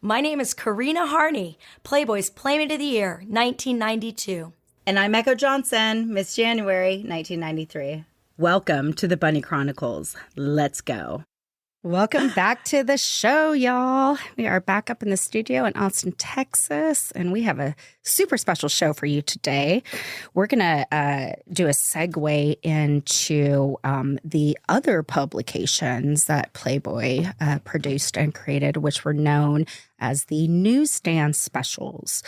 My name is Karina Harney, Playboy's Playmate of the Year, 1992. And I'm Echo Johnson, Miss January, 1993. Welcome to the Bunny Chronicles. Let's go. Welcome back to the show, y'all. We are back up in the studio in Austin, Texas, and we have a super special show for you today. We're going to do a segue into the other publications that Playboy produced and created, which were known as the Newstand specials.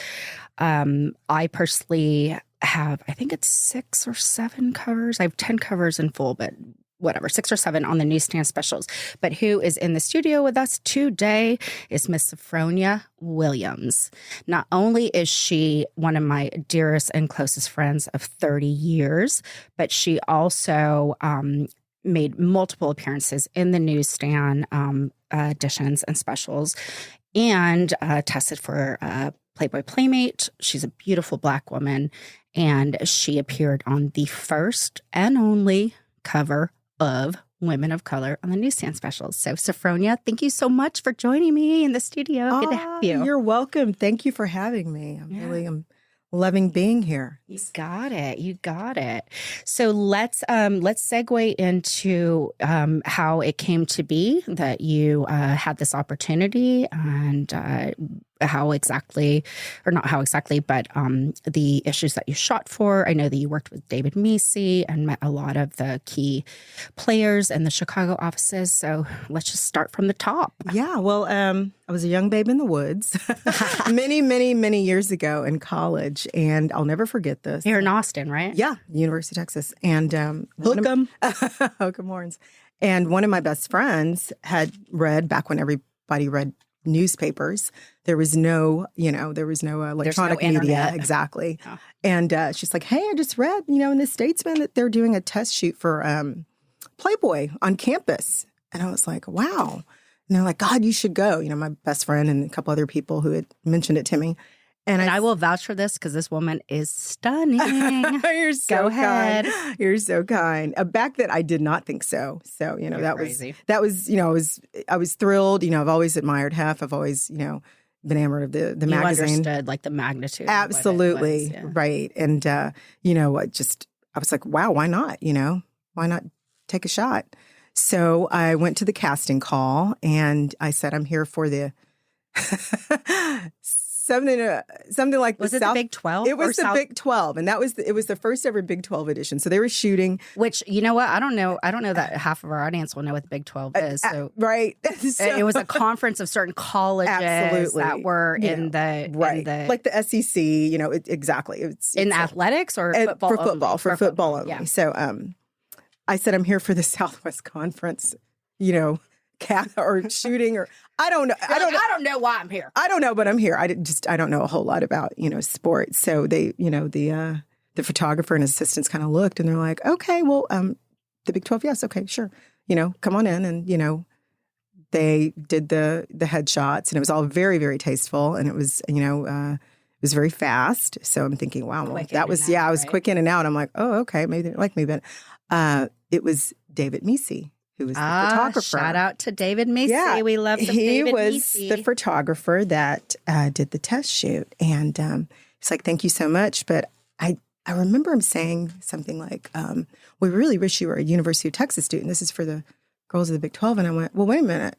I personally have, I think it's 6 or 7 covers. I have 10 covers in full, but whatever, 6 or 7 on the Newstand specials. But who is in the studio with us today is Miss Sophronia Williams. Not only is she one of my dearest and closest friends of 30 years, but she also made multiple appearances in the Newstand editions and specials and tested for Playboy Playmate. She's a beautiful Black woman, and she appeared on the first and only cover of Women of Color on the Newstand specials. So, Sophronia, thank you so much for joining me in the studio. Good to have you. You're welcome. Thank you for having me. I'm loving being here. You got it. You got it. So let's segue into how it came to be that you had this opportunity and how exactly, or not how exactly, but the issues that you shot for. I know that you worked with David Macy and met a lot of the key players in the Chicago offices. So let's just start from the top. Yeah, well, I was a young babe in the woods many years ago in college, and I'll never forget this. You're in Austin, right? Yeah, University of Texas. And Hook 'em. Hook 'em horns. And one of my best friends had read, back when everybody read newspapers, there was no electronic media. Internet. Exactly. Oh. And she's like, hey, I just read, in the Statesman that they're doing a test shoot for Playboy on campus. And I was like, wow. And they're like, God, you should go. My best friend and a couple other people who had mentioned it to me. And I will vouch for this because this woman is stunning. You're so Go ahead. kind. You're so kind. Back then, I did not think so. So, crazy. that was, I was thrilled. I've always admired Hef. I've always, been enamored of the you magazine. Understood like the magnitude. Absolutely. Of what it was, yeah. Right. And, I was like, wow, why not? Why not take a shot? So I went to the casting call and I said, I'm here for the something like was it the Big 12? It was the Big 12, and it was the first ever Big 12 edition. So they were shooting. Which, you know what? I don't know that half of our audience will know what the Big 12 is. So right. It was a conference of certain colleges absolutely. That were in the like the SEC. Exactly. It's in athletics or football for football only. Yeah. So I said I'm here for the Southwest Conference. Or shooting, or I don't know. I don't know why I'm here. I don't know, but I'm here. I don't know a whole lot about sports. So they, the photographer and assistants kind of looked, and they're like, okay, well, the Big 12, yes, okay, sure, come on in, and they did the headshots, and it was all very, very tasteful, and it was it was very fast. So I'm thinking, wow, well, that was I was quick in and out. I'm like, oh, okay, maybe they didn't like me, but it was David Macy, who was the photographer. Shout out to David Macy. Yeah, we love David Macy. He was the photographer that did the test shoot. And he's like, thank you so much. But I remember him saying something like, we really wish you were a University of Texas student. This is for the girls of the Big 12. And I went, well, wait a minute.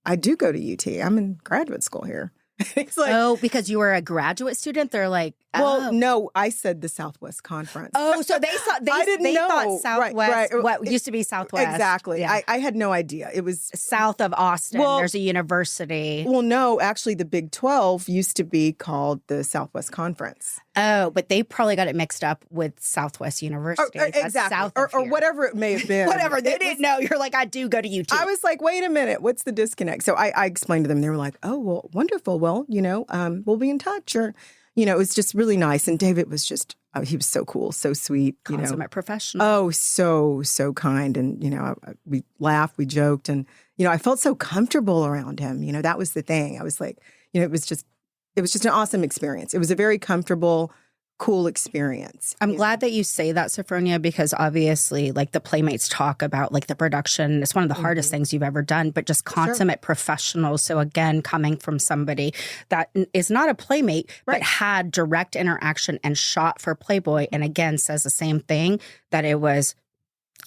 I do go to UT. I'm in graduate school here. He's like, oh, because you were a graduate student? They're like, well, no, I said the Southwest Conference. Oh, so they thought they thought Southwest, what used to be Southwest. Exactly. Yeah. I had no idea. It was south of Austin. There's a university. Well, no, actually the Big 12 used to be called the Southwest Conference. Oh, but they probably got it mixed up with Southwest University. Exactly. South or whatever it may have been. Whatever. They didn't know. You're like, I do go to UT. I was like, wait a minute. What's the disconnect? So I explained to them. They were like, oh, well, wonderful. Well, we'll be in touch. Or, it was just really nice. And David was just, he was so cool, so sweet. Consummate professional. Oh, so kind. And, we laughed, we joked. And, I felt so comfortable around him. That was the thing. I was like, it was just an awesome experience. It was a very comfortable, cool experience. I'm glad that you say that, Sophronia, because obviously, like the Playmates talk about like the production, it's one of the hardest things you've ever done, but just consummate professionals. So again, coming from somebody that is not a Playmate, but had direct interaction and shot for Playboy, and again, says the same thing, that it was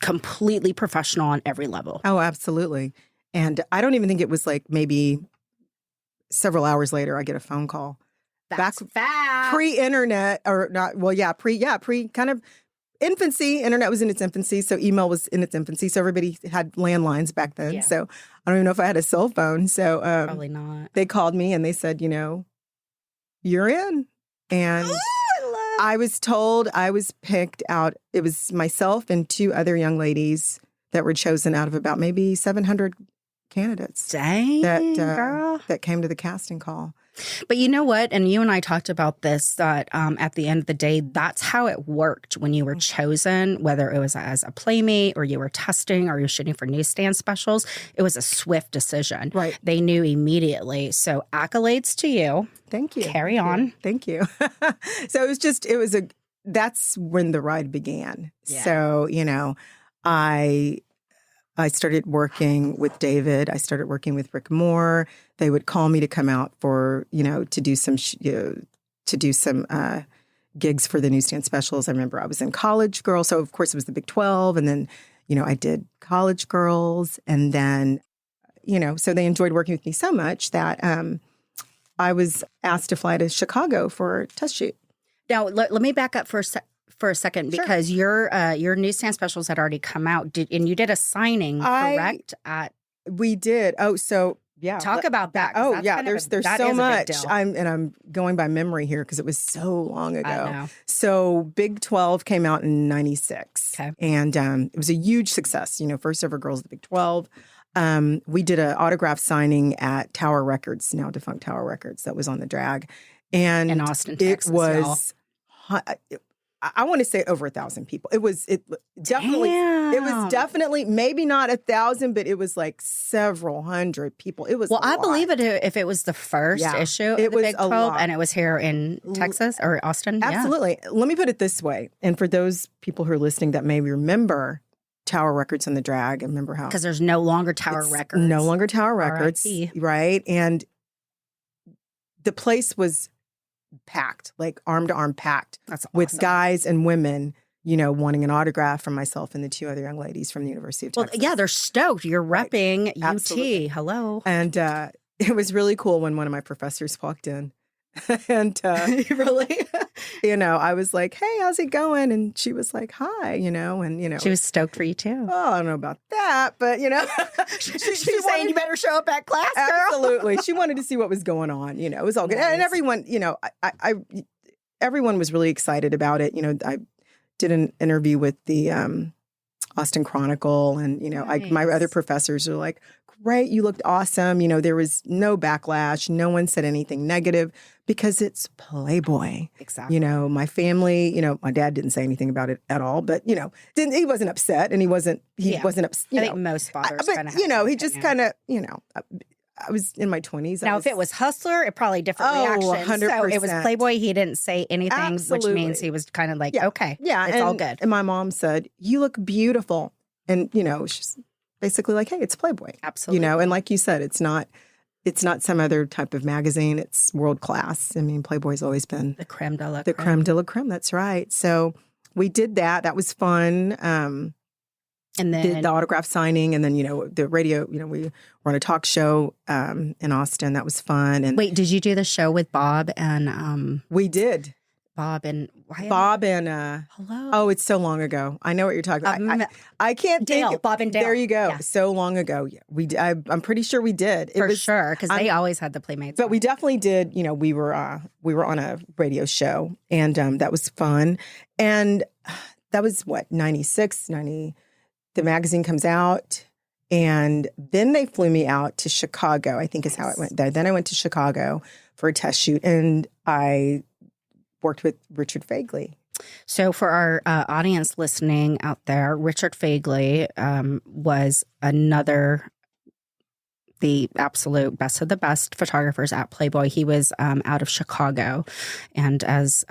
completely professional on every level. Oh, absolutely. And I don't even think it was like maybe several hours later, I get a phone call. That's Back fast. pre-internet or not, well, pre kind of infancy. Internet was in its infancy, so email was in its infancy. So everybody had landlines back then. Yeah. So I don't even know if I had a cell phone. So Probably not. they called me and they said, you're in. And I was told I was picked out. It was myself and 2 other young ladies that were chosen out of about maybe 700 candidates. Dang, girl. That came to the casting call. But you know what? And you and I talked about this, that at the end of the day, that's how it worked when you were chosen, whether it was as a Playmate or you were testing or you're shooting for Newstand specials. It was a swift decision. Right. They knew immediately. So accolades to you. Thank you. Carry on. Thank you. So that's when the ride began. Yeah. So, I started working with David. I started working with Rick Moore. They would call me to come out for, to do some gigs for the Newstand specials. I remember I was in College Girl. So of course it was the Big 12. And then, I did College Girls. And then, so they enjoyed working with me so much that I was asked to fly to Chicago for a test shoot. Now, let me back up for a second, because your Newstand specials had already come out, and you did a signing, correct? We did. Oh, so yeah. Talk about that. Oh, yeah. There's so much. Deal. I'm going by memory here because it was so long ago. I know. So Big 12 came out in 96. Okay. And it was a huge success. First ever Girls of the Big 12. We did an autograph signing at Tower Records, now defunct Tower Records, that was on the drag. And in Austin, Texas. It was I want to say over 1,000 people. It was definitely maybe not 1,000, but it was like several hundred people. It was I believe it if it was the first issue of the Big 12 and it was here in Texas or Austin. Absolutely. Yeah. Let me put it this way. And for those people who are listening that may remember Tower Records and the drag, and remember how, because there's no longer Tower Records. No longer Tower Records. Right. And the place was packed, like arm to arm packed. That's awesome. With guys and women, wanting an autograph from myself and the 2 other young ladies from the University of Texas. Well, yeah, they're stoked. You're repping UT. Absolutely. Hello. And it was really cool when one of my professors walked in. And really, I was like, "Hey, how's it going?" And she was like, "Hi," and she was stoked for you too. Oh, I don't know about that, but she's saying you better show up at class, girl. Absolutely, she wanted to see what was going on. It was all good, and everyone, everyone was really excited about it. I did an interview with the Austin Chronicle, and my other professors are like, "Great, you looked awesome." There was no backlash. No one said anything negative because it's Playboy. Exactly. My family, my dad didn't say anything about it at all, but he wasn't upset, and he wasn't upset. I think most fathers kind of he just kind of, I was in my 20s. Now, if it was Hustler, it probably different reaction. 100%. So it was Playboy. He didn't say anything, Absolutely. Which means he was kind of like, okay, yeah, it's all good. And my mom said, "You look beautiful," and she's basically like, "Hey, it's Playboy." Absolutely. And like you said, it's not some other type of magazine. It's world class. I mean, Playboy's always been the creme de la creme. The creme de la creme. That's right. So we did that. That was fun. And then did the autograph signing, and then the radio. We were on a talk show in Austin. That was fun. And wait, did you do the show with Bob and we did. Bob and hello. Oh, it's so long ago. I know what you're talking about. I can't Dale. think. Bob and Dale. There you go. Yeah. So long ago. Yeah, I'm pretty sure we did. For sure, because they always had the Playmates. But we definitely did. We were on a radio show, and that was fun. And that was 96, 90. The magazine comes out, and then they flew me out to Chicago, I think is how it went there. Then I went to Chicago for a test shoot, and I worked with Richard Fagley. So for our audience listening out there, Richard Fagley was another the absolute best of the best photographers at Playboy. He was out of Chicago. And as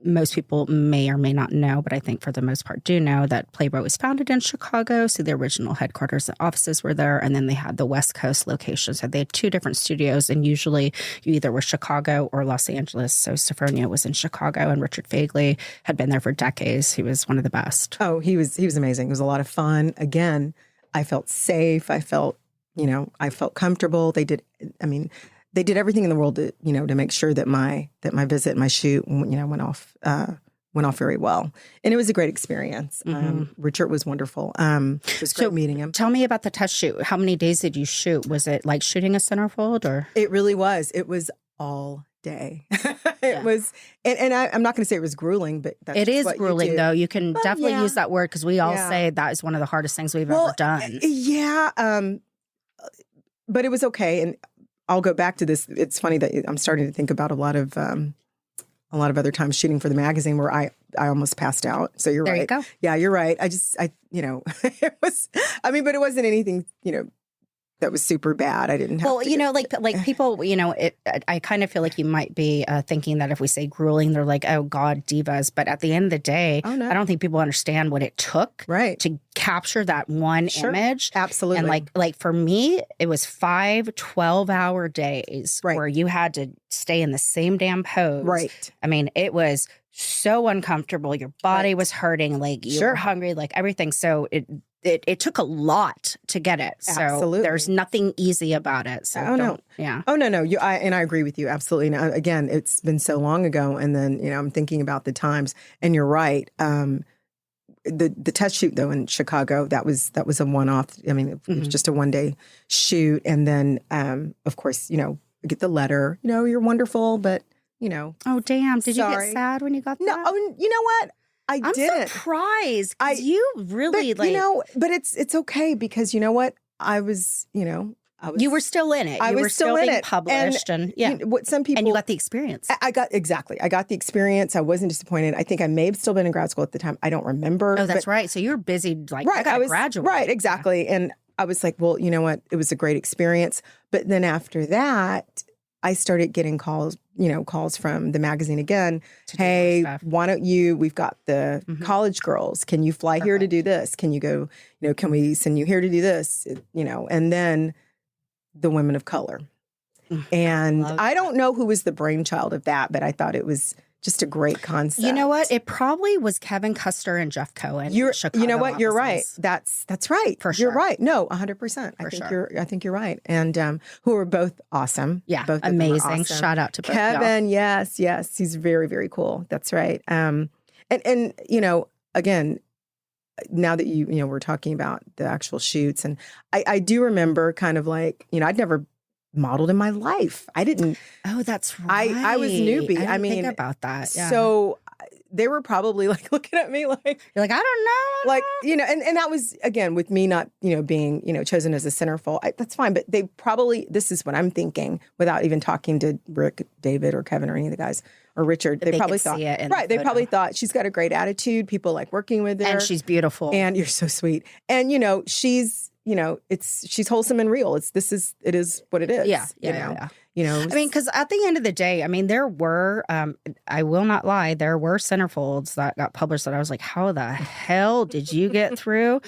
most people may or may not know, but I think for the most part do know, that Playboy was founded in Chicago. So the original headquarters and offices were there. And then they had the West Coast location. So they had 2 different studios. And usually you either were Chicago or Los Angeles. So Sophronia was in Chicago, and Richard Fagley had been there for decades. He was one of the best. Oh, he was amazing. It was a lot of fun. Again, I felt safe. I felt comfortable. They did everything in the world to, to make sure that my visit, my shoot, went off very well. And it was a great experience. Richard was wonderful. It was great meeting him. Tell me about the test shoot. How many days did you shoot? Was it like shooting a centerfold, or? It really was. It was all day. It was, and I'm not going to say it was grueling, but that's it is what grueling, though. You can definitely use that word, because we all Yeah. say that is one of the hardest things we've ever done. Yeah. But it was okay. And I'll go back to this. It's funny that I'm starting to think about a lot of other times shooting for the magazine where I almost passed out. So you're There right. you go. Yeah, you're right. It was, but it wasn't anything, that was super bad. I didn't have to like people, I kind of feel like you might be thinking that if we say grueling, they're like, oh God, divas. But at the end of the day, Oh, no. I don't think people understand what it took Right. to capture that one Sure. image. Absolutely. And like for me, it was 5 12-hour days Right. where you had to stay in the same damn pose. Right. I mean, it was so uncomfortable. Your body was hurting, like you Sure. were hungry, like everything. So it took a lot to get it. So Absolutely. there's nothing easy about it. So Oh, no. don't, yeah. Oh, no. I agree with you. Absolutely. Now, again, it's been so long ago. And then, I'm thinking about the times, and you're right. The test shoot, though, in Chicago, that was a one-off. I mean, it was just a one-day shoot. And then, of course, get the letter, you're wonderful, but, Oh, damn. Did you Sorry. get sad when you got that? no, you know what? I'm didn't. surprised. 'Cause you really But, but it's okay, because you know what? I was. you were still in it. I You was were still in being it. published. And yeah. What some people. And you got the experience. I got the experience. I wasn't disappointed. I think I may have still been in grad school at the time. I don't remember. Oh, that's but, right. So you were busy, like, right. I got to graduate. Right, exactly. And I was like, well, you know what? It was a great experience. But then after that, I started getting calls from the magazine again. To do more Hey, stuff. why don't we've got the college girls. Can you fly here to do this? Can you go, can we send you here to do this? And then the women of color. And I don't know who was the brainchild of that, but I thought it was just a great concept. You know what? It probably was Kevin Custer and Jeff Cohen. You Chicago know what? You're right. offices. That's right. For You're sure. right. No, 100%. I think you're right. And who are both awesome. Yeah, both of them are amazing. awesome. Shout out to both y'all. Kevin. Yes, he's very, very cool. That's right. And again, now that we're talking about the actual shoots, and I do remember kind of like, I'd never modeled in my life. I didn't. Oh, that's right. I was newbie. I mean, think about that. Yeah. So they were probably like looking at me like, you're like, I don't know. like, and that was, again, with me not, being, chosen as a centerfold. That's fine. But they probably, this is what I'm thinking without even talking to Rick, David, or Kevin, or any of the guys, or Richard. They probably could thought, see it in right. the They probably photo. thought she's got a great attitude. People like working with her. And she's beautiful. And you're so sweet. And, she's, she's wholesome and real. It is what it is. Yeah. I mean, because at the end of the day, I mean, there were, I will not lie, there were centerfolds that got published that I was like, how the hell did you get through?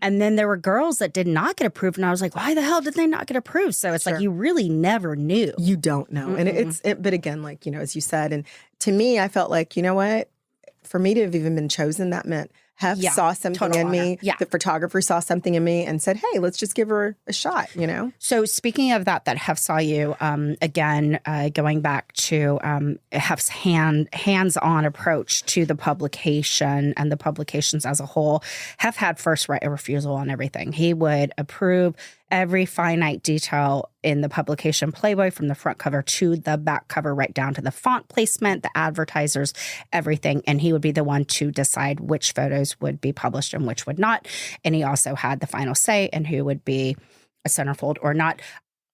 And then there were girls that did not get approved. And I was like, why the hell did they not get approved? So it's like, you really never knew. You don't know. And but again, like, as you said, and to me, I felt like, you know what, for me to have even been chosen, that meant Hef saw something in me. Yeah. The photographer saw something in me and said, hey, let's just give her a shot, So speaking of that Hef saw you, again, going back to Hef's hands-on approach to the publication and the publications as a whole, Hef had first right of refusal on everything. He would approve every finite detail in the publication Playboy, from the front cover to the back cover, right down to the font placement, the advertisers, everything. And he would be the one to decide which photos would be published and which would not. And he also had the final say in who would be a centerfold or not.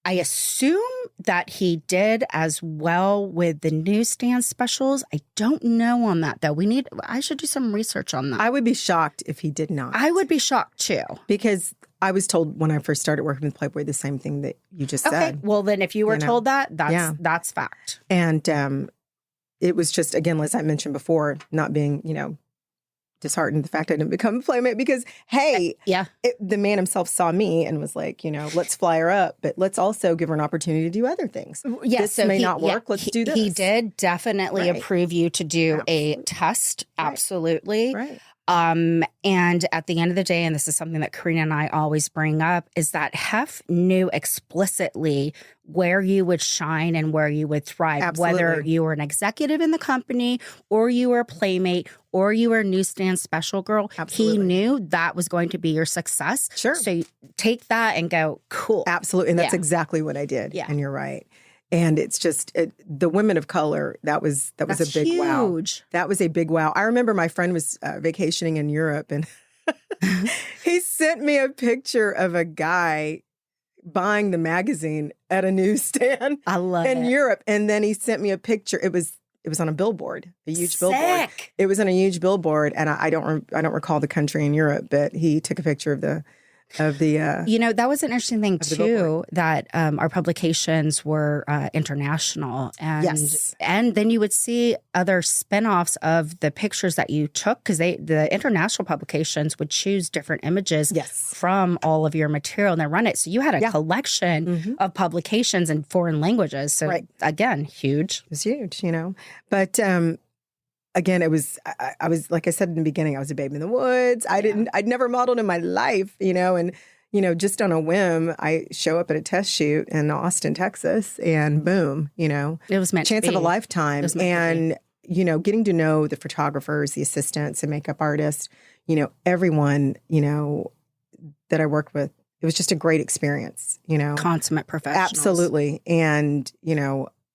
I assume that he did as well with the Newstand specials. I don't know on that, though. I should do some research on that. I would be shocked if he did not. I would be shocked, too. Because I was told when I first started working with Playboy the same thing that you just Okay. said. Well, then if you were You know? told that, Yeah. that's fact. And it was just, again, as I mentioned before, not being, disheartened the fact I didn't become a playmate because, hey, Yeah. the man himself saw me and was like, let's fly her up, but let's also give her an opportunity to do other things. Yeah, This may not work. Let's do this. He did definitely Right. approve you to do a test. Right. Absolutely. Right. And at the end of the day, and this is something that Karina and I always bring up, is that Hef knew explicitly where you would shine and where you would thrive, Absolutely. whether you were an executive in the company or you were a playmate or you were a Newstand special girl. Absolutely. He knew that was going to be your success. Sure. So you take that and go, cool. Absolutely. And that's Yeah. exactly what I did. Yeah. And you're right. And it's just the women of color. That was That's a big wow. huge. That was a big wow. I remember my friend was vacationing in Europe and he sent me a picture of a guy buying the magazine at a newsstand I love in it. Europe. And then he sent me a picture. It was on a billboard, a huge billboard. Sick. It was on a huge billboard. And I don't recall the country in Europe, but he took a picture of the That was an interesting thing the too, billboard. that our publications were international. And Yes. and then you would see other spinoffs of the pictures that you took, because the international publications would choose different images Yes. from all of your material and then run it. So you had a Yeah. collection of publications in foreign languages. So Right. again, huge. It was huge, But again, it was, I was, like I said in the beginning, I was a baby in the woods. I'd never modeled in my life, and, just on a whim, I show up at a test shoot in Austin, Texas, and boom, It was meant chance to of a be. lifetime. It was meant to be. And, getting to know the photographers, the assistants, and makeup artists, everyone, that I worked with, it was just a great experience, Consummate professionals. Absolutely. And,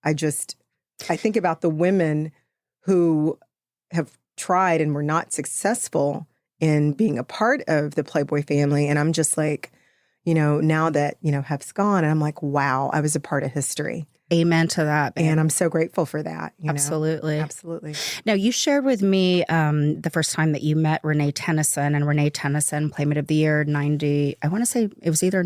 I think about the women who have tried and were not successful in being a part of the Playboy family. And I'm just like, now that, Hef's gone, and I'm like, wow, I was a part of history. Amen to that. babe. And I'm so grateful for that. Absolutely. Absolutely. Now, you shared with me the first time that you met Renee Tennyson, and Renee Tennyson, Playmate of the Year, 90. I want to say it was either,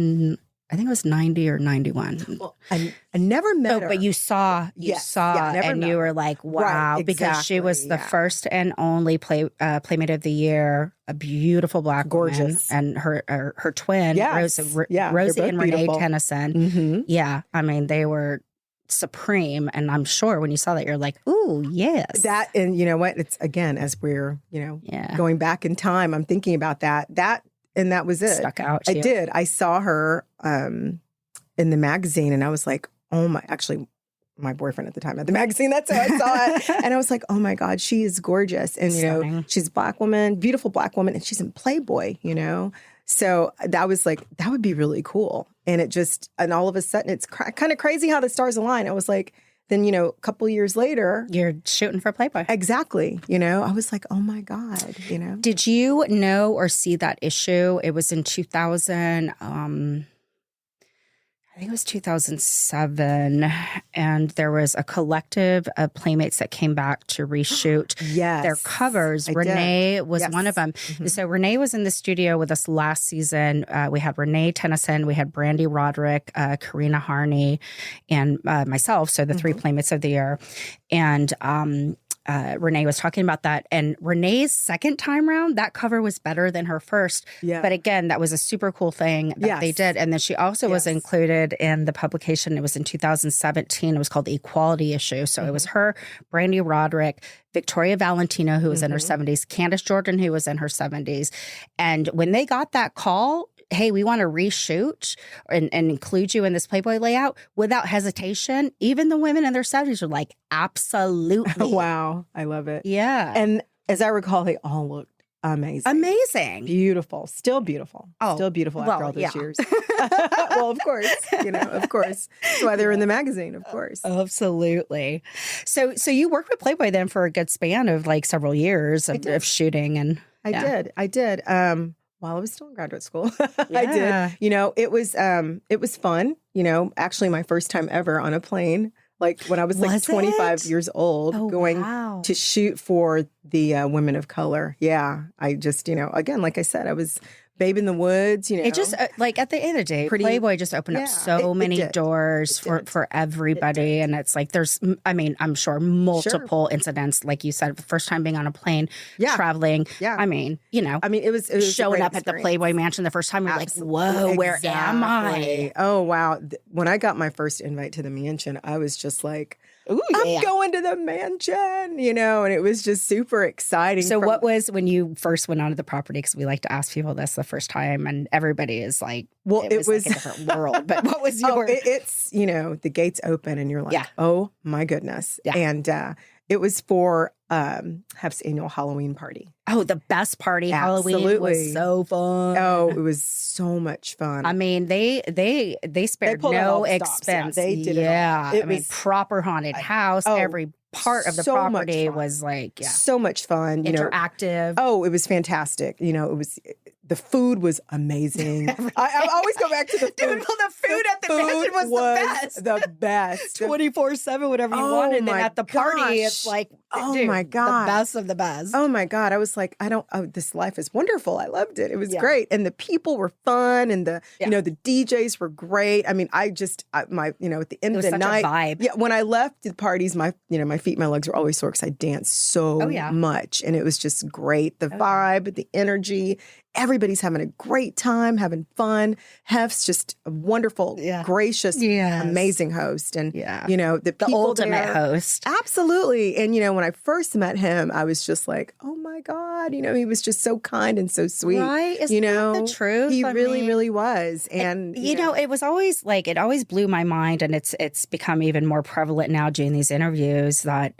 I think it was 90 or 91. Well, I never met her. But you saw, Yes. Yeah, never and met you were her. like, wow, Right, because she was the exactly, yeah. first and only Playmate of the Year, a beautiful black woman, Gorgeous. and her twin, Yes. Rosie, Yeah, they're Rosie both and Renee beautiful. Tennyson. Mm-hmm. Yeah, I mean, they were supreme, and I'm sure when you saw that, you're like, ooh, yes. That, and you know what? It's, again, as we're, Yeah. going back in time, I'm thinking about that, and that was it. Stuck out to I you. did. I saw her in the magazine, and I was like, oh my, actually, my boyfriend at the time had the magazine. That's how I saw it. And I was like, oh my God, she is gorgeous. And, Stunning. she's a black woman, beautiful black woman, and she's in Playboy, So that was like, that would be really cool. And and all of a sudden, it's kind of crazy how the stars align. I was like, then, a couple years later, You're shooting for Playboy. exactly, I was like, oh my God, Did you know or see that issue? It was in 2000. I think it was 2007, and there was a collective of playmates that came back to reshoot Yes. their covers. I did. Renee was Yes. one of them. Mhm. So Renee was in the studio with us last season. We had Renee Tennyson, we had Brandy Roderick, Karina Harney, and myself. So the three playmates of the year. And Renee was talking about that. And Renee's second time round, that cover was better than her first. Yeah. But again, that was a super cool thing that they Yes. did. And then she also was Yes. included in the publication. It was in 2017. It was called The Equality Issue. So it was her, Brandy Roderick, Victoria Valentino, who was in her 70s, Candace Jordan, who was in her 70s. And when they got that call, hey, we want to reshoot and include you in this Playboy layout, without hesitation, even the women in their 70s were like, absolutely. Wow. I love it. Yeah. And as I recall, they all looked amazing. Amazing. Beautiful. Still beautiful. Oh, Still beautiful after well, all those yeah. years. Well, of course. Of course. That's why they're in the magazine, of course. Absolutely. So you worked with Playboy then for a good span of like several years of shooting, and I did. While I was still in graduate school. I Yeah. did. It was fun. Actually my first time ever on a plane, like when I was like Was 25 it? years old, Oh, going wow. to shoot for the women of color. Yeah. I just, again, like I said, I was Babe in the Woods, you know. It just like at the end of the day, Playboy just opened up so many doors for everybody. And it's like there's, I mean, I'm sure multiple incidents, like you said, the first time being on a plane, traveling. Yeah. I mean, you know. I mean, it was showing up at the Playboy Mansion the first time. You're like, whoa, where am I? Oh, wow. When I got my first invite to the mansion, I was just like, ooh, I'm going to the mansion, you know, and it was just super exciting. So what was when you first went onto the property? Because we like to ask people this the first time, and everybody is like, well, it was like a different world. But what was your? It's, you know, the gates open and you're like, oh my goodness. Yeah. And it was for Hef's annual Halloween party. Oh, the best party. Absolutely. Halloween was so fun. Oh, it was so much fun. I mean, they spared no expense. They did it all. I mean, proper haunted house. Every part of the property was like, so much fun. Interactive. It was fantastic. You know, the food was amazing. I always go back to the food. Dude, the food at the mansion was the best. The best. 24/7, whatever you wanted. And then at the party, it's like, dude, my God. The best of the best. Oh my God. I was like, this life is wonderful. I loved it. It was great. And the people were fun. And the DJs were great. I mean, at the end of the night. A vibe. Yeah. When I left the parties, my feet, my legs were always sore because I danced so much. And it was just great. The vibe, the energy. Everybody's having a great time, having fun. Hef's just a wonderful, gracious, amazing host. And, the ultimate host. Absolutely. And, when I first met him, I was just like, oh my God, he was just so kind and so sweet. Right? Isn't that the truth? He really was. And, it was always like, it always blew my mind. And it's become even more prevalent now doing these interviews that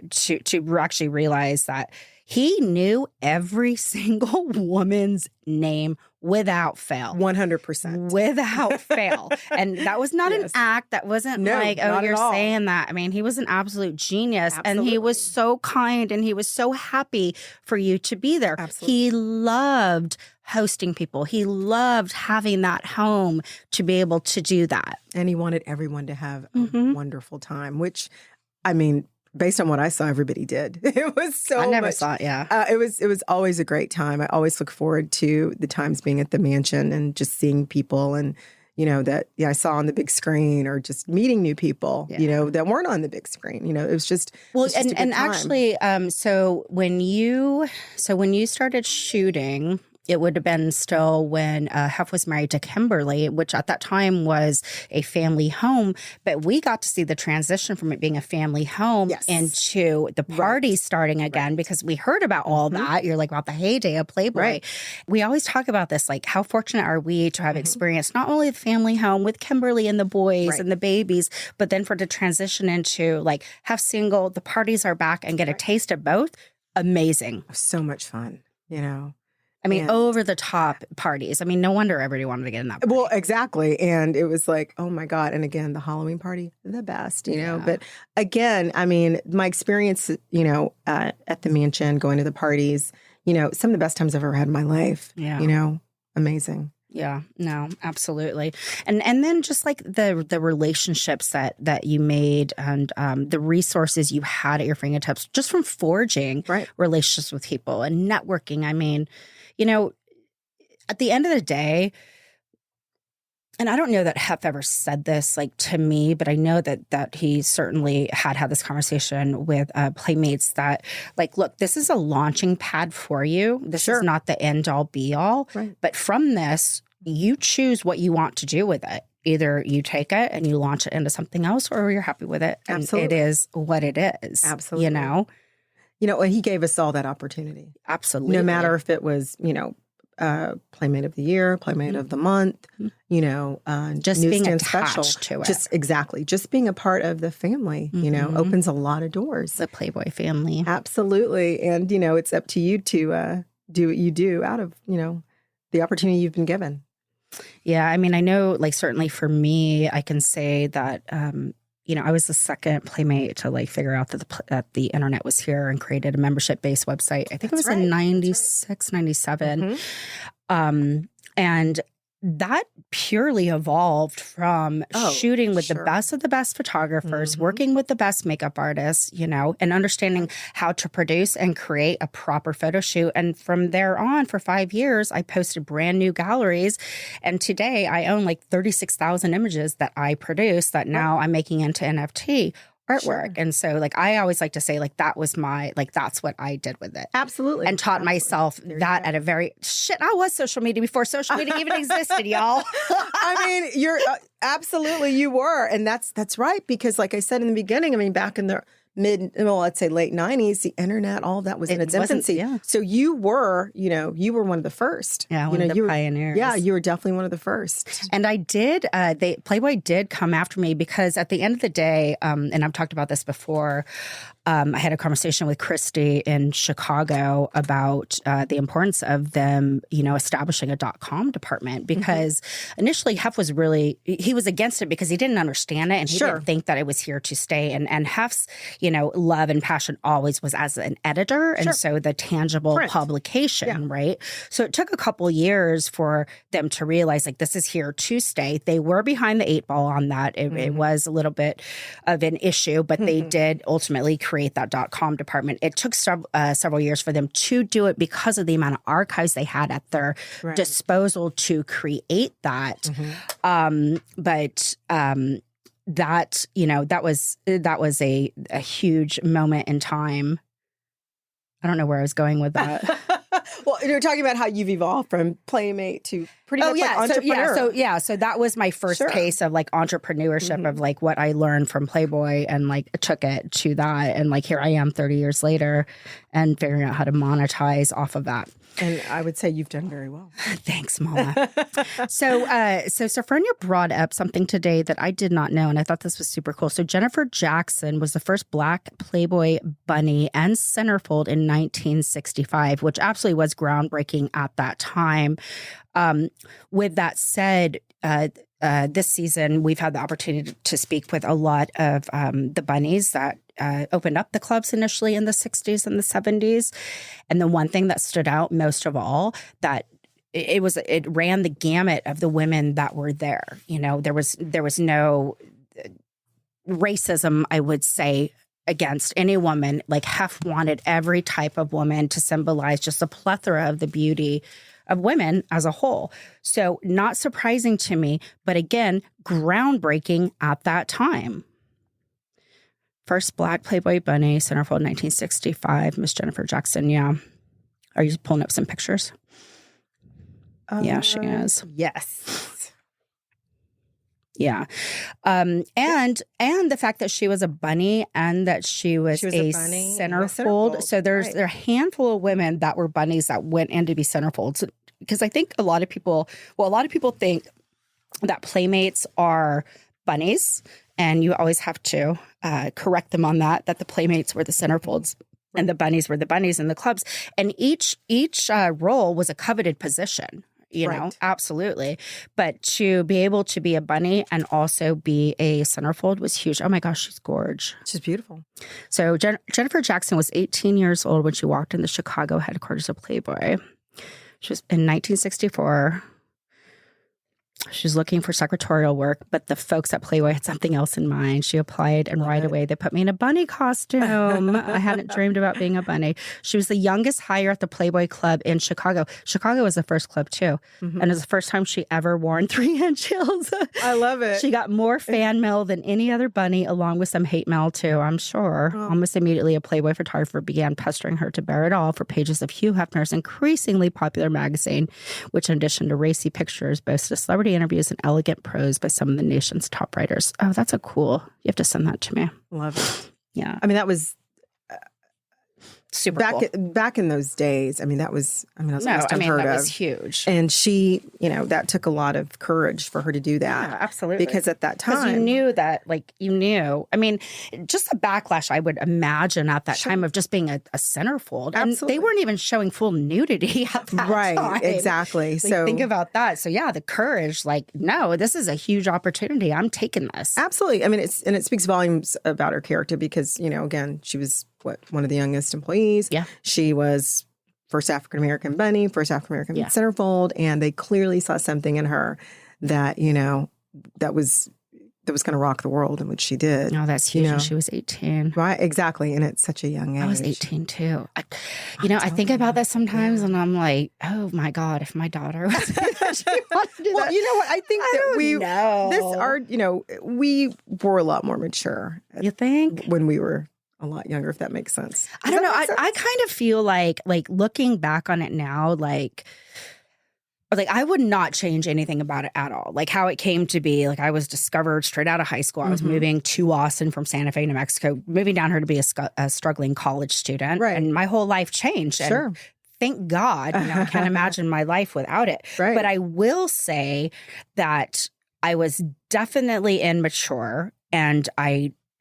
to actually realize that he knew every single woman's name without fail. 100%. Without fail. And that was not an act. That wasn't like, oh, you're saying that. I mean, he was an absolute genius. Absolutely. And he was so kind and he was so happy for you to be there. Absolutely. He loved hosting people. He loved having that home to be able to do that. And he wanted everyone to have a wonderful time, which, I mean, based on what I saw, everybody did. It was so I never much. Saw it, it was always a great time. I always look forward to the times being at the mansion and just seeing people and, that I saw on the big screen or just meeting new people, that weren't on the big screen. It was just actually, so when you started shooting, it would have been still when Hef was married to Kimberly, which at that time was a family home. But we got to see the transition from it being a family home into the party starting again because we heard about all that. You're like about the heyday of Playboy. Right. We always talk about this, like how fortunate are we to have experienced not only the family home with Kimberly and the boys and the babies, but then for the transition into like Hef single, the parties are back and get a taste of both. Amazing. So much fun, I mean, over the top parties. I mean, no wonder everybody wanted to get in that party. Well, exactly. And it was like, oh my God. And again, the Halloween party, the best, But again, I mean, my experience, at the mansion, going to the parties, some of the best times I've ever had in my life. Yeah. Amazing. Yeah, no, absolutely. And then just like the relationships that you made and the resources you had at your fingertips just from forging relationships with people and networking. I mean, at the end of the day, and I don't know that Hef ever said this like to me, but I know that he certainly had this conversation with playmates that like, look, this is a launching pad for you. This is not the end all be all. Right. But from this, you choose what you want to do with it. Either you take it and you launch it into something else or you're happy with it. And it is what it is. Absolutely. He gave us all that opportunity. Absolutely. No matter if it was, Playmate of the Year, Playmate of the Month, just being attached to it. Just being a part of the family, opens a lot of doors. The Playboy family. Absolutely. And, it's up to you to do what you do out of, the opportunity you've been given. Yeah. I mean, I know like certainly for me, I can say that, I was the second playmate to like figure out that the internet was here and created a membership-based website. I think it was in 96, 97. And that purely evolved from shooting with the best of the best photographers, working with the best makeup artists, you know, and understanding how to produce and create a proper photo shoot. And from there on, for 5 years, I posted brand new galleries. And today I own like 36,000 images that I produce that now I'm making into NFT artwork. Sure. And so like I always like to say like that was my like that's what I did with it. Absolutely. And taught myself that at a very I was social media before social media even existed, y'all. I mean, you're absolutely you were. And that's right. Because like I said in the beginning, I mean, back in the let's say late 90s, the internet, all of that was in its infancy. Yeah. So you were one of the first. Yeah, one of the pioneers. Yeah, you were definitely one of the first. And I did, Playboy did come after me because at the end of the day, and I've talked about this before, I had a conversation with Christy in Chicago about the importance of them, you know, establishing a .com department because initially Hef was he was against it because he didn't understand it and he didn't think that it was here to stay. And Hef's, you know, love and passion always was as an editor. And so the tangible publication, right? So it took a couple years for them to realize like this is here to stay. They were behind the 8 ball on that. It was a little bit of an issue, but they did ultimately create that .com department. It took several years for them to do it because of the amount of archives they had at their disposal to create that. That, you know, that was a huge moment in time. I don't know where I was going with that. Well, you're talking about how you've evolved from playmate to pretty much like entrepreneur. So that was my first taste of like entrepreneurship of like what I learned from Playboy and like took it to that. And like here I am 30 years later and figuring out how to monetize off of that. And I would say you've done very well. Thanks, Mama. So Sophronia brought up something today that I did not know, and I thought this was super cool. So Jennifer Jackson was the first Black Playboy bunny and centerfold in 1965, which absolutely was groundbreaking at that time. With that said, this season, we've had the opportunity to speak with a lot of the bunnies that opened up the clubs initially in the 60s and the 70s. And the one thing that stood out most of all, that it ran the gamut of the women that were there. You know, there was no racism, I would say, against any woman. Like Hef wanted every type of woman to symbolize just a plethora of the beauty of women as a whole. So not surprising to me, but again, groundbreaking at that time. First Black Playboy bunny, centerfold 1965, Miss Jennifer Jackson. Yeah. Are you pulling up some pictures? Yeah, she is. Yes. Yeah. And the fact that she was a bunny and that she was a centerfold. So there are a handful of women that were bunnies that went in to be centerfolds. Because I think a lot of people think that playmates are bunnies. And you always have to correct them on that the playmates were the centerfolds and the bunnies were the bunnies in the clubs. And each role was a coveted position. You know, absolutely. But to be able to be a bunny and also be a centerfold was huge. Oh my gosh, she's gorgeous. She's beautiful. So Jennifer Jackson was 18 years old when she walked in the Chicago headquarters of Playboy. She was in 1964. She was looking for secretarial work, but the folks at Playboy had something else in mind. She applied and right away they put me in a bunny costume. I hadn't dreamed about being a bunny. She was the youngest hire at the Playboy Club in Chicago. Chicago was the first club too. And it was the first time she ever worn 3-inch heels. I love it. She got more fan mail than any other bunny, along with some hate mail too, I'm sure. Almost immediately, a Playboy photographer began pestering her to bear it all for pages of Hugh Hefner's increasingly popular magazine, which in addition to racy pictures, boasted celebrity interviews and elegant prose by some of the nation's top writers. Oh, that's you have to send that to me. Love it. Yeah. I mean, that was super cool. Back in those days. I mean, that was almost unheard of. That was huge. And she, you know, that took a lot of courage for her to do that. Yeah, absolutely. Because at that time, you knew that, I mean, just the backlash I would imagine at that time of just being a centerfold. And they weren't even showing full nudity at that time. Right, exactly. So think about that. So yeah, the courage, no, this is a huge opportunity. I'm taking this. Absolutely. I mean, it speaks volumes about her character because, you know, again, she was one of the youngest employees. Yeah. She was first African-American bunny, first African-American Yeah. centerfold. And they clearly saw something in her that, that was going to rock the world, and which she did. Oh, that's huge. And she was 18. Right, exactly. And at such a young age. I was 18 too. I think about that sometimes and I'm like, oh my God, if my daughter was she wanted to do Well, that. you know what? I think that know. we were a lot more mature You think? when we were a lot younger, if that makes sense. I don't know. I kind of feel like looking back on it now, like I would not change anything about it at all. Like how it came to be. Like I was discovered straight out of high school. I was moving to Austin from Santa Fe, New Mexico, moving down here to be a struggling college student. Right. And my whole life changed. Sure. And thank God. I can't imagine my life without it. Right. But I will say that I was definitely immature, and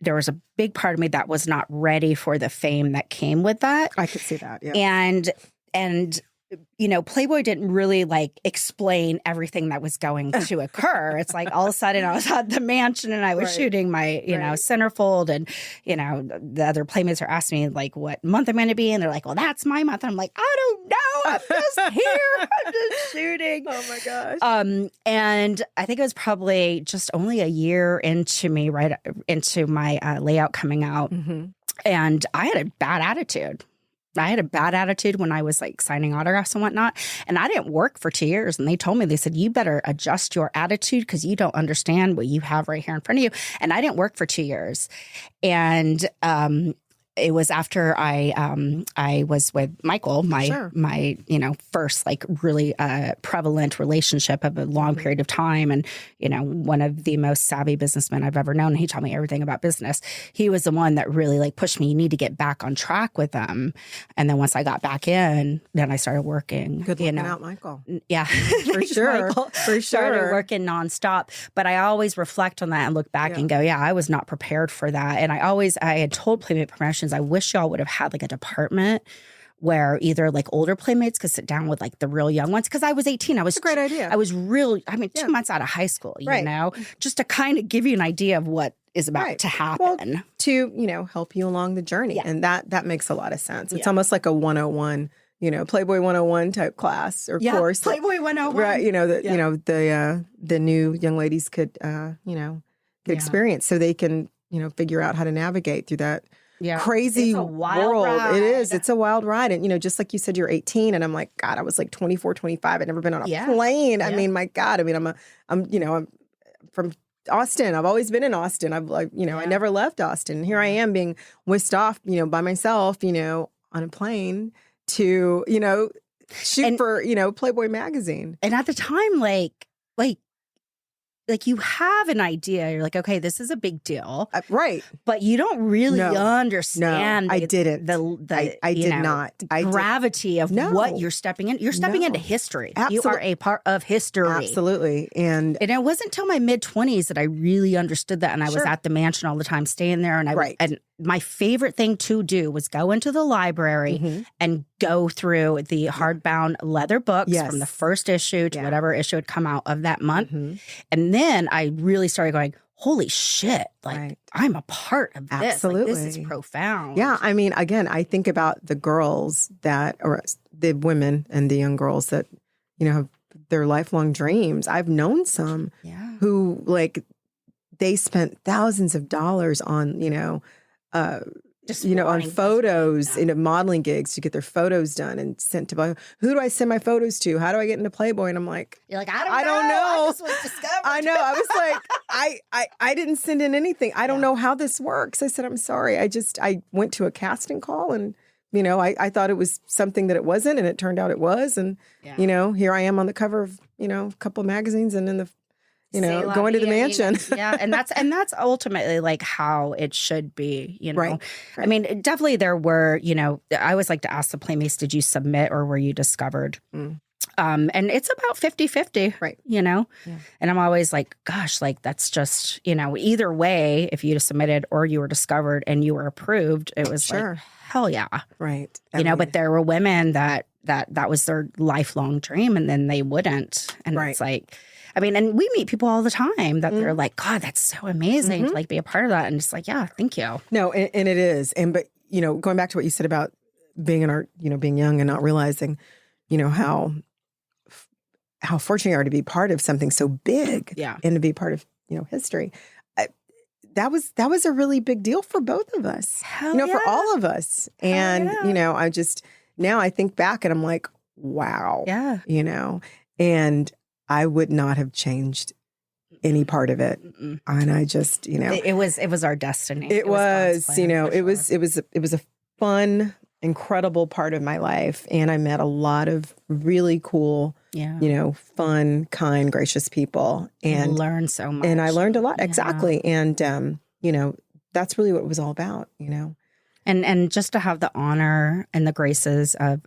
there was a big part of me that was not ready for the fame that came with that. I could see that. Yeah. And Playboy didn't really explain everything that was going to occur. It's like all of a sudden I was at the mansion and I was shooting my, centerfold, and, the other playmates are asking me what month I'm going to be. And they're like, well, that's my month. And I'm like, I don't know. I'm just here. I'm just shooting. Oh my gosh. And I think it was probably just only a year into me, right into my layout coming out. Mm-hmm. And I had a bad attitude. I had a bad attitude when I was signing autographs and whatnot. And I didn't work for 2 years. And they said, you better adjust your attitude because you don't understand what you have right here in front of you. And I didn't work for 2 years. And it was after I was with Michael, my first really prevalent relationship of a long period of time, and one of the most savvy businessmen I've ever known. And he taught me everything about business. He was the one that really pushed me. You need to get back on track with them. And then once I got back in, then I started working. Good looking out, Michael. Yeah, For sure. Michael. For sure. Started working nonstop. But I always reflect on that and look back and go, yeah, I was not prepared for that. And I had told Playmate Promotions, I wish y'all would have had a department where either older playmates could sit down with the real young ones. Because I was 18. That's a great idea. I was 2 months out of high school, just to kind of give you an idea of what is about to happen. Well, to, help you along the journey. Yeah. And that makes a lot of sense. It's almost like a 101, Playboy 101 type class or course. Playboy 101. Right. The new young ladies could, experience so they can, figure out how to navigate through that crazy world. Ride. It is. It's a wild ride. And, just like you said, you're 18 and I'm like, God, I was 24, 25. I'd never been on a plane. Yeah. I mean, my God, I'm from Austin. I've always been in Austin. I never left Austin. And here I am being whisked off, by myself, on a plane to, shoot for, Playboy magazine. And at the time, you have an idea. You're like, okay, this is a big deal. Right. But you don't really understand. I didn't. I did not. Gravity of what you're stepping in. You're stepping into history. You are a part of history. Absolutely. And it wasn't until my mid-20s that I really understood that. And I was at the mansion all the time, staying there. And and my favorite thing to do was go into the library and go through the hardbound leather books from the first issue to whatever issue had come out of that month. And then I really started going, holy shit, I'm a part of this. Absolutely. This is profound. Yeah. I mean, again, I think about the girls or the women and the young girls that, have their lifelong dreams. I've known some who they spent thousands of dollars on, on photos, modeling gigs to get their photos done and sent to. Who do I send my photos to? How do I get into Playboy? And I'm like, you're like, I don't know. I just was discovered. I know. I was like, I didn't send in anything. I don't know how this works. I said, I'm sorry. I went to a casting call and, I thought it was something that it wasn't, and it turned out it was. And, here I am on the cover of, a couple of magazines and in the, going to the mansion. And that's ultimately how it should be, Right. I mean, definitely there were, I always like to ask the playmates, did you submit or were you discovered? And it's about 50-50, right. And I'm always like, gosh, that's just, either way, if you submitted or you were discovered and you were approved, it was hell yeah. Right. But there were women that was their lifelong dream and then they wouldn't. And it's and we meet people all the time that they're like, God, that's so amazing to be a part of that. And it's like, yeah, thank you. No, and it is. But, going back to what you said about being being young and not realizing, how fortunate you are to be part of something so big, and to be part of, history. That was a really big deal for both of us, for all of us. And, now I think back and I'm like, wow, and I would not have changed any part of it. And I just, it was our destiny. It was a fun, incredible part of my life. And I met a lot of really cool, fun, kind, gracious people, and learned so much. And I learned a lot. Yeah. Exactly. And, that's really what it was all about, And just to have the honor and the graces of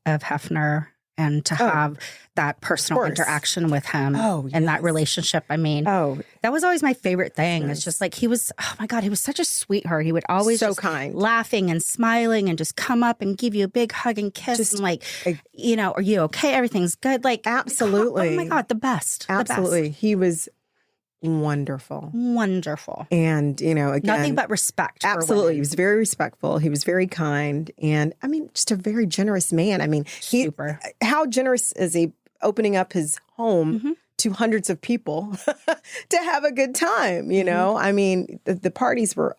Hefner, and to have that personal interaction with him and that relationship. I mean, that was always my favorite thing. It's just like, he was, oh my God, he was such a sweetheart. He would always so just kind, laughing and smiling, and just come up and give you a big hug and kiss, and like, are you okay? Everything's good. Like, absolutely. Oh my God, the best. Absolutely. The best. He was wonderful. And, again, nothing but respect. Absolutely. He was very respectful. He was very kind. And I mean, just a very generous man. I mean, how generous is he opening up his home to hundreds of people to have a good time? I mean, the parties were,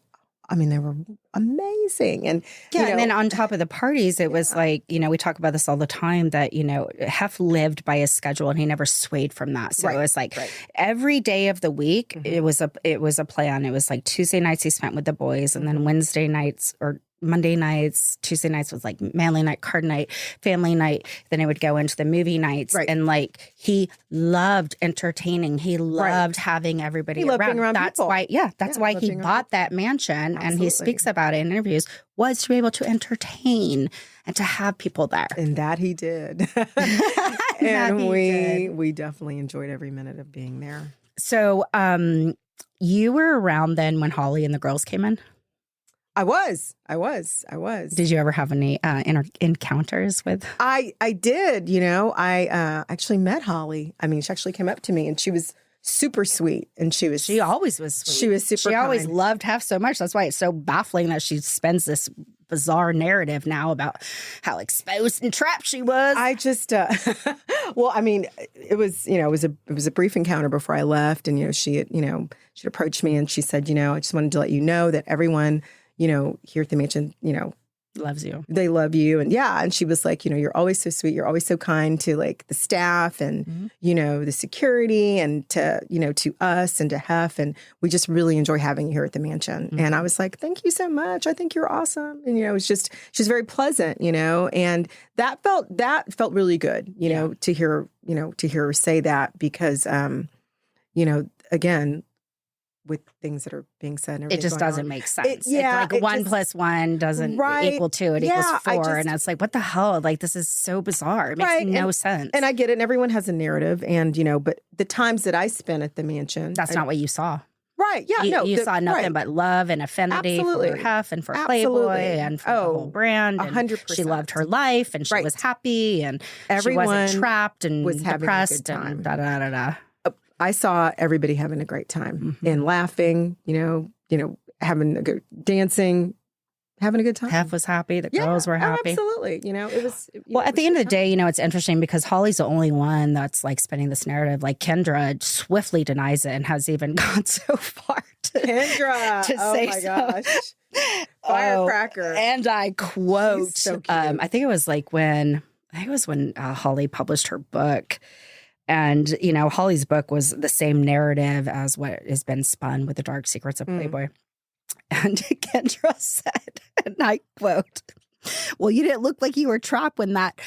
they were amazing. And and then on top of the parties, it was like, we talk about this all the time, that, Hef lived by his schedule and he never swayed from that. So it was like every day of the week, it was a plan. It was like Tuesday nights he spent with the boys, and then Wednesday nights or Monday nights, Tuesday nights was like manly night, card night, family night. Then it would go into the movie nights. And like, he loved entertaining. He loved having everybody around. Being around that's people. That's why he bought that mansion. Absolutely. And he speaks about it in interviews, was to be able to entertain and to have people there. And that he did. And we definitely enjoyed every minute of being there. So you were around then when Holly and the girls came in? I was. Did you ever have any encounters with? I did, I actually met Holly. I mean, she actually came up to me and she was super sweet. And she always was sweet. She was super She kind. Always loved Hef so much. That's why it's so baffling that she spends this bizarre narrative now about how exposed and trapped she was. I just, well, I mean, it was a brief encounter before I left. And, she approached me and she said, I just wanted to let you know that everyone, here at the mansion, loves you. They love you. And and she was like, you're always so sweet. You're always so kind to like the staff and, the security and to us and to Hef. And we just really enjoy having you here at the mansion. And I was like, thank you so much. I think you're awesome. And, it's just, she's very pleasant, and that felt really good, to hear her say that, because, again, with things that are being said and it just doesn't make sense. It's like 1 + 1 doesn't equal 2. It equals 4. And it's like, what the hell? Like, this is so bizarre. It makes no sense. And I get it. And everyone has a narrative. And, but the times that I spent at the mansion. That's not what you saw. Right. Yeah. You saw nothing but love and affinity for Hef and for Playboy and for the whole brand. 100%. She loved her life and she was happy and everyone she wasn't trapped and was depressed having a good time. and da-da-da-da. I saw everybody having a great time and laughing, having a good dancing, having a good time. Hef was happy. The girls were happy. Absolutely. It was. At the end of the day, it's interesting because Holly's the only one that's like spinning this narrative. Like Kendra swiftly denies it and has even gone so far to say my gosh. Firecracker. And I quote, so cute. I think it was when Holly published her book. And, Holly's book was the same narrative as what has been spun with The Dark Secrets of Playboy. And Kendra said, and I quote, well, you didn't look like you were trapped when that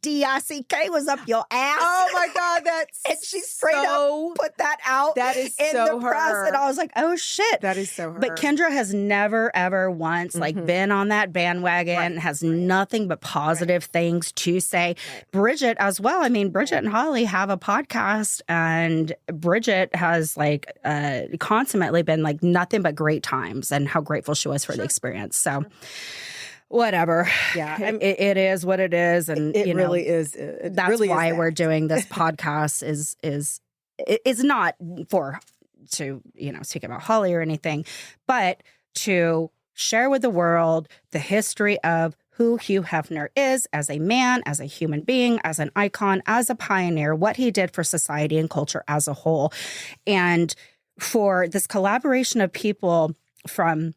DICK was up your ass. Oh, my God. That's and she straight up put that out that is in so the press. her. And I was like, oh, shit. That is so her. But Kendra has never, ever once been on that bandwagon, has nothing but positive things to say. Right. Bridget as well. I mean, Bridget and Holly have a podcast, and Bridget has consummately been like nothing but great times and how grateful she was for the experience. So whatever. Yeah. It is what it is. And it really is. That's really why we're doing this podcast is not to speak about Holly or anything, but to share with the world the history of who Hugh Hefner is as a man, as a human being, as an icon, as a pioneer, what he did for society and culture as a whole. And for this collaboration of people from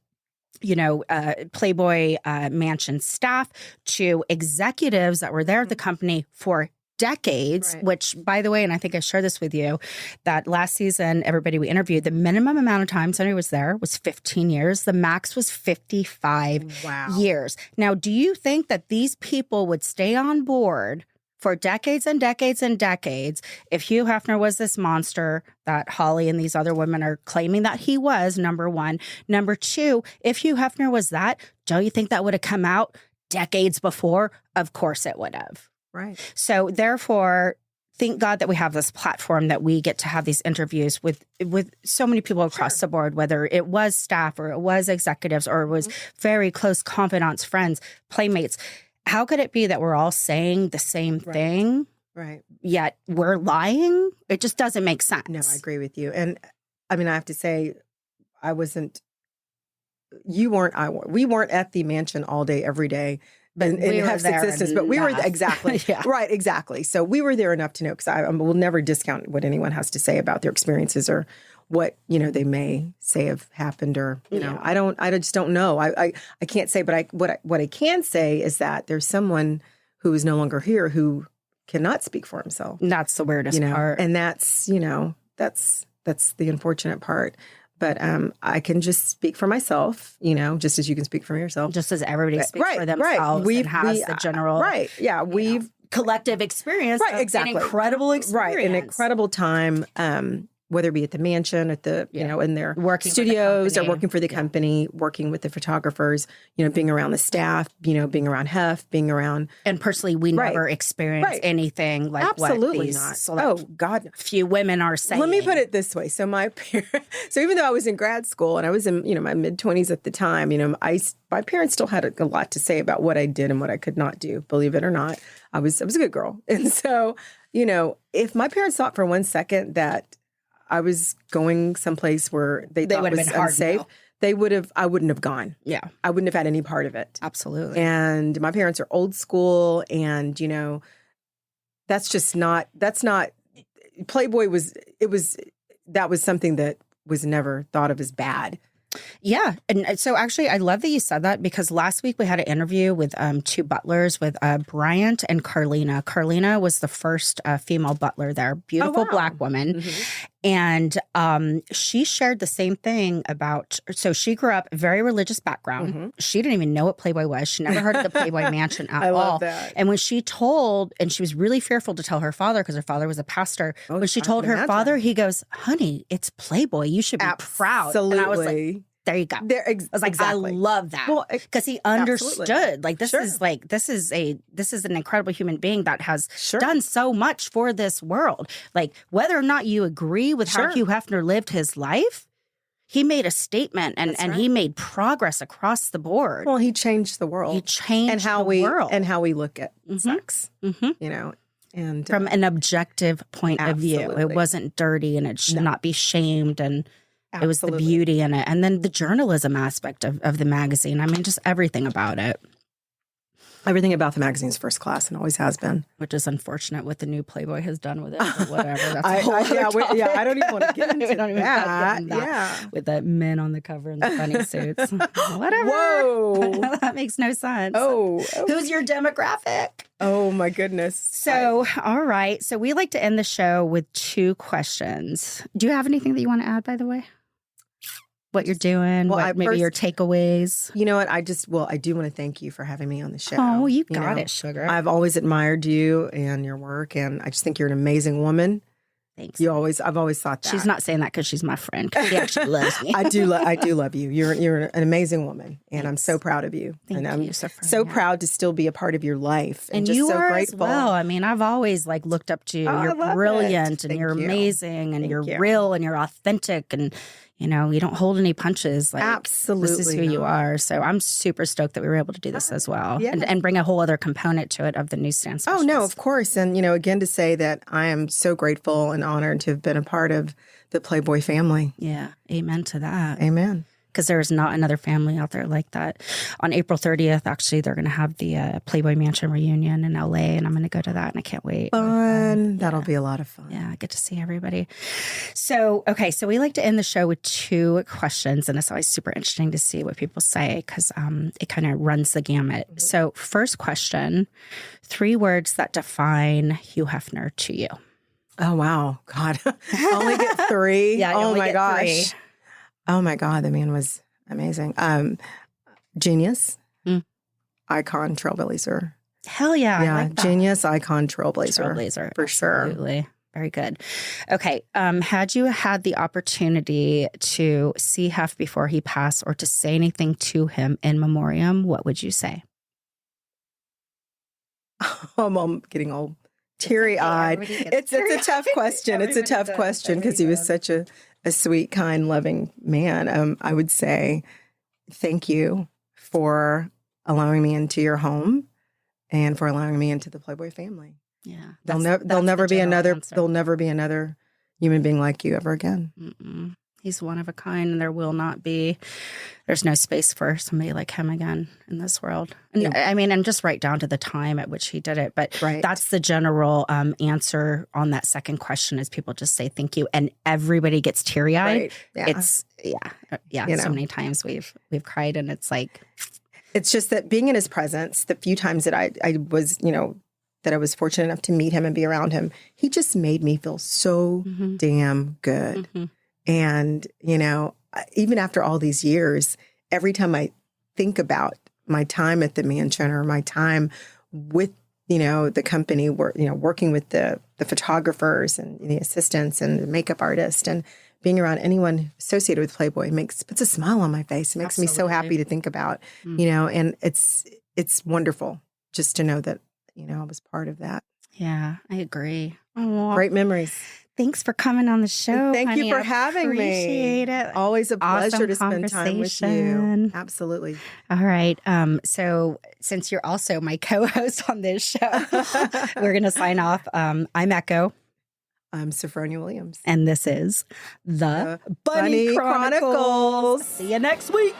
Playboy Mansion staff to executives that were there at the company for decades, Right. which, by the way, and I think I shared this with you, that last season, everybody we interviewed, the minimum amount of time somebody was there was 15 years. The max was 55 Wow. years. Now, do you think that these people would stay on board for decades and decades and decades if Hugh Hefner was this monster that Holly and these other women are claiming that he was, number one? Number two, if Hugh Hefner was that, don't you think that would have come out decades before? Of course it would have. Right. So therefore, thank God that we have this platform that we get to have these interviews with so many people across the board, whether it was staff or it was executives or it was very close confidants, friends, playmates. How could it be that we're all saying the same thing, Right. yet we're lying? It just doesn't make sense. No, I agree with you. And I mean, I have to say, we weren't at the mansion all day, every day. But in we were Hef's there existence, but we were enough. exactly Yeah. right, exactly. So we were there enough to know, because I will never discount what anyone has to say about their experiences or what they may say have happened, or I just don't know. I can't say, but what I can say is that there's someone who is no longer here who cannot speak for himself. That's the weirdest part. And that's that's the unfortunate part. But I can just speak for myself, just as you can speak for yourself. Just as everybody speaks for themselves and has the general we've collective experience, exactly. an incredible experience. Right, an incredible time, whether it be at the mansion, at the, in their Working for the studios or company. working for the company, working with the photographers, being around the staff, being around Hef, being around. And personally, we never experienced anything like Absolutely what these not. select God, no. few women are saying. Let me put it this way. So so even though I was in grad school and I was in, my mid-20s at the time, my parents still had a lot to say about what I did and what I could not do. Believe it or not, I was a good girl. And so, if my parents thought for 1 second that I was going someplace where they thought would have was been hard unsafe, no. I wouldn't have gone. Yeah, I wouldn't have had any part of it. absolutely. And my parents are old school, and that's not Playboy that was something that was never thought of as bad. Yeah. And so actually, I love that you said that, because last week we had an interview with two butlers, with Bryant and Carlina. Carlina was the first female butler there, beautiful Black woman. Mm-hmm. And she shared the same thing about, so she grew up very religious background. Mm-hmm. She didn't even know what Playboy was. She never heard of the Playboy Mansion at I all. love that. And when she told, and she was really fearful to tell her father because her father was a pastor. Oh, when she I told can her imagine. father, he goes, "Honey, it's Playboy. You should be proud." And I was like, there you go. I was like, exactly. I love that. Well, because he understood. absolutely. Like this Sure. is this is an incredible human being that has Sure. done so much for this world. Like, whether or not you agree with how Sure. Hugh Hefner lived his life, he made a statement and That's right. he made progress across the board. Well, he changed the world. He changed and how the world. and how we look at Mhm. sex. Mhm. And From an objective point of view. It Absolutely. wasn't dirty and it should not be shamed, and it was the absolutely. beauty in it. And then the journalism aspect of the magazine. I mean, just everything about it, Everything about the magazine's first class and always has been. which is unfortunate what the new Playboy has done with it or whatever. That's a I whole other topic. I don't even want to get into We don't even that. get into that. Yeah. With the men on the cover and the funny suits. Whatever. Whoa. That makes no sense. Oh. Who's your demographic? Oh my goodness. So, all right. So we like to end the show with 2 questions. Do you have anything that you want to add, by the way? What you're doing, Well, maybe your takeaways. You know what? I do want to thank you for having me on the show. Oh, you know? got it, sugar. I've always admired you and your work, and I just think you're an amazing woman. Thanks. I've always thought that. She's not saying that because she's my friend. She actually loves me. I do love you. You're an amazing woman, and I'm so proud of you. Thank and I'm you, Sophronia. so proud to still be a part of your life, And just you so are grateful. as well. I mean, I've always looked up to you. Oh, I You're love brilliant it. and you're Thank you. amazing and Thank you're you. real and you're authentic and you don't hold any punches. Like, Absolutely this is who you not. are. So I'm super stoked that we were able to do this as well Yeah. and bring a whole other component to it of the Newstand Oh, no, specials. of course. And, again, to say that I am so grateful and honored to have been a part of the Playboy family. Yeah. Amen to that. Amen. because there's not another family out there like that. On April 30th, actually, they're going to have the Playboy Mansion reunion in LA, and I'm going to go to that, and I can't wait. Fun. That'll be a lot of fun. Yeah, I get to see everybody. So, okay, so we like to end the show with 2 questions, and it's always super interesting to see what people say because it kind of runs the gamut. Mm-hmm. So, first question, 3 words that define Hugh Hefner to you. Oh, wow. God. I only get 3. Yeah, oh, my gosh. 3. Oh, my God. The man was amazing. Genius. Icon, trailblazer. Hell yeah. Yeah, I like that. genius, icon, trailblazer. For sure. Absolutely. Very good. Okay. Had you had the opportunity to see Hef before he passed or to say anything to him in memoriam, what would you say? I'm getting all teary-eyed. It's a tough question. It's a tough question because he was such a sweet, kind, loving man. I would say thank you for allowing me into your home and for allowing me into the Playboy family. Yeah. There'll never be another human being like you ever again. Mm-mm. He's one of a kind, and there's no space for somebody like him again in this world. And Yeah. I mean, and just right down to the time at which he did it. But that's the general answer on that second question is people just say thank you. And everybody gets teary-eyed. Right. Yeah. It's, You so know. many times we've cried, and it's like... It's just that being in his presence, the few times that I was, that I was fortunate enough to meet him and be around him, he just made me feel so damn good. Mm-hmm. And, even after all these years, every time I think about my time at the mansion or my time with, the company, working with the photographers and the assistants and the makeup artist and being around anyone associated with Playboy puts a smile on my face. It makes me so happy to think about, and it's wonderful just to know that, I was part of that. Yeah, I agree. Oh, great memories. Thanks for coming on the show. Thank you for having me. Appreciate it. Always a pleasure to spend time with you. Absolutely. All right. So since you're also my co-host on this show, we're going to sign off. I'm Echo. I'm Sophronia Williams. And this is the Bunny Chronicles. See you next week.